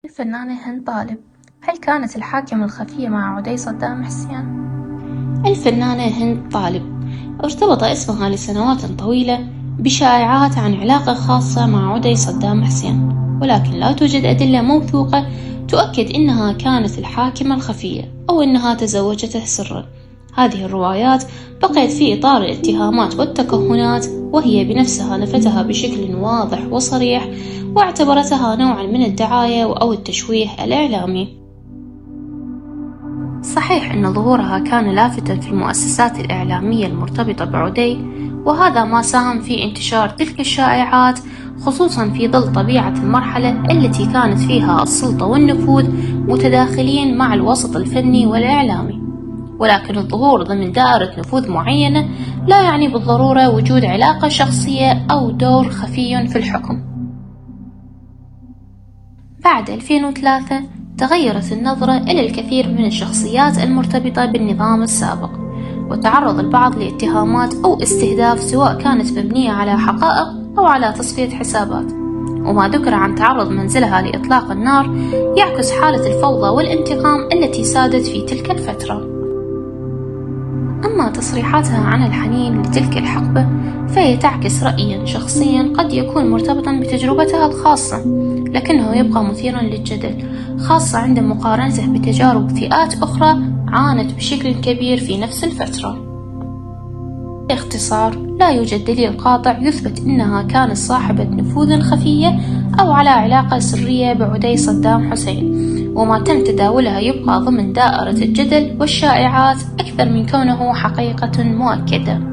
الفنانة هند طالب، هل كانت الحاكمة الخفية مع عدي صدام حسين؟ الفنانة هند طالب ارتبط اسمها لسنوات طويلة بشائعات عن علاقة خاصة مع عدي صدام حسين، ولكن لا توجد أدلة موثوقة تؤكد أنها كانت الحاكمة الخفية أو أنها تزوجته سرا. هذه الروايات بقيت في إطار الاتهامات والتكهنات، وهي بنفسها نفتها بشكل واضح وصريح واعتبرتها نوعا من الدعاية أو التشويه الإعلامي. صحيح أن ظهورها كان لافتا في المؤسسات الإعلامية المرتبطة بعدي، وهذا ما ساهم في انتشار تلك الشائعات، خصوصا في ظل طبيعة المرحلة التي كانت فيها السلطة والنفوذ متداخلين مع الوسط الفني والإعلامي. ولكن الظهور ضمن دائرة نفوذ معينة لا يعني بالضرورة وجود علاقة شخصية أو دور خفي في الحكم. بعد 2003 تغيرت النظرة إلى الكثير من الشخصيات المرتبطة بالنظام السابق، وتعرض البعض لاتهامات أو استهداف سواء كانت مبنية على حقائق أو على تصفية حسابات. وما ذكر عن تعرض منزلها لإطلاق النار يعكس حالة الفوضى والانتقام التي سادت في تلك الفترة. أما تصريحاتها عن الحنين لتلك الحقبة فهي تعكس رأيا شخصيا قد يكون مرتبطا بتجربتها الخاصة، لكنه يبقى مثيرا للجدل، خاصة عند مقارنته بتجارب فئات أخرى عانت بشكل كبير في نفس الفترة. باختصار، لا يوجد دليل قاطع يثبت أنها كانت صاحبة نفوذ خفية أو على علاقة سرية بعدي صدام حسين، وما تم تداولها يبقى ضمن دائرة الجدل والشائعات أكثر من كونه حقيقة مؤكدة.